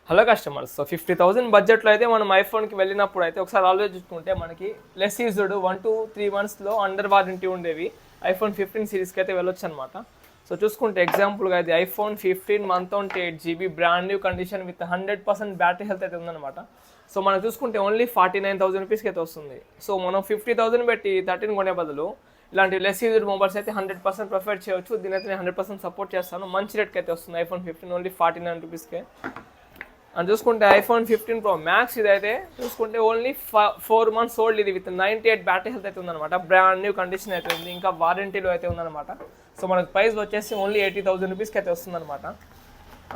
Hello customers. So 50,000 బడ్జెట్లో అయితే మనం ఐఫోన్కి వెళ్ళినప్పుడు అయితే ఒకసారి ఆలోచించుకుంటే మనకి లెస్ యూజ్డ్ 1 to 3 monthsలో అండర్ వారంటీ ఉండేవి ఐఫోన్ 15 సిరీస్కి అయితే వెళ్ళొచ్చు అనమాట. సో చూసుకుంటే ఎగ్జాంపుల్గా ఇది iPhone 15 128GB brand new condition with 100% battery health అయితే ఉందన్నమాట. సో మనం చూసుకుంటే ఓన్లీ 49,000 రూపీస్కి అయితే వస్తుంది. సో మనం 50,000 పెట్టి 13 కొనే బదులు ఇలాంటి లెస్ యూజ్డ్ మొబైల్స్ అయితే 100% ప్రిఫర్ చేయొచ్చు. దీని అయితే నేను 100% సపోర్ట్ చేస్తాను. మంచి రేట్కి అయితే వస్తుంది ఐఫోన్ 15 ఓన్లీ 49 రూపీస్కే. అని చూసుకుంటే ఐఫోన్ 15 Pro Max ఇదైతే చూసుకుంటే ఓన్లీ 4 months ఓల్డ్. ఇది విత్ 98 బ్యాటరీ హెల్త్ అయితే ఉందన్నమాట. బ్రాండ్ న్యూ కండిషన్ అయితే ఉంది, ఇంకా వారంటీలో అయితే ఉందన్నమాట. సో మనకు ప్రైస్ వచ్చేసి ఓన్లీ 80,000 రూపీస్కి అయితే వస్తుందన్నమాట.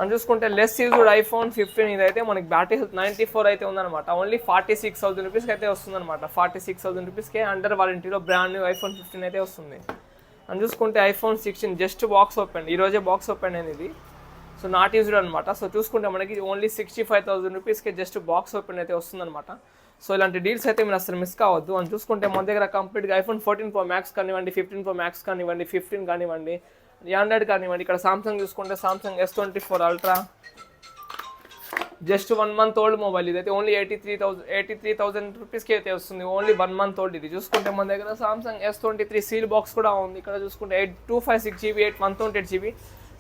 అని చూసుకుంటే లెస్ యూజ్డ్ ఐఫోన్ 15 ఇదైతే మనకి బ్యాటరీ హెల్త్ 94 అయితే ఉందన్నమాట. ఓన్లీ 46,000 రూపీస్కి అయితే వస్తుందన్నమాట. 46,000 రూపీస్కే అండర్ వారంటీలో బ్రాండ్ న్యూ ఐఫోన్ 15 అయితే వస్తుంది. అని చూసుకుంటే ఐఫోన్ 16 జస్ట్ బాక్స్ ఓపెన్, ఈరోజే బాక్స్ ఓపెన్ అయింది ఇది. సో నాట్ యూజ్డ్ అనమాట. సో చూసుకుంటే మనకి ఓన్లీ 65,000 రూపీస్కి జస్ట్ బాక్స్ ఓపెన్ అయితే వస్తుందన్నమాట. సో ఇలాంటి డీల్స్ అయితే మీరు అసలు మిస్ కావద్దు. అని చూసుకుంటే మన దగ్గర కంప్లీట్గా ఐఫోన్ 14 Pro Max కానివ్వండి, 15 Pro Max కానివ్వండి, 15 కానివ్వండి, ఆండ్రాయిడ్ కానివ్వండి. ఇక్కడ సామ్సంగ్ చూసుకుంటే Samsung S24 Ultra just 1 month old mobile. ఇదైతే ఓన్లీ 83,000 రూపీస్కి అయితే వస్తుంది. ఓన్లీ 1 month ఓల్డ్ ఇది. చూసుకుంటే మన దగ్గర సామ్సంగ్ S23 సీల్ బాక్స్ కూడా ఉంది. ఇక్కడ చూసుకుంటే 256GB 128GB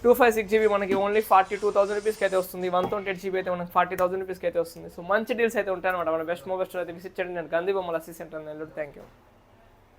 256GB మనకి ఓన్లీ 42,000 రూపీస్కి అయితే వస్తుంది. 128GB అయితే మనకి 40,000 రూపీస్కి అయితే వస్తుంది. సో మంచి డీల్స్ అయితే ఉంటాయి అనమాట. మన బెస్ట్ మొబైల్ స్టోర్ అయితే విజిట్ చేయండి. నేను గాంధీ బొమ్మల అసిస్టెంట్ నెల్లూరు. Thank you.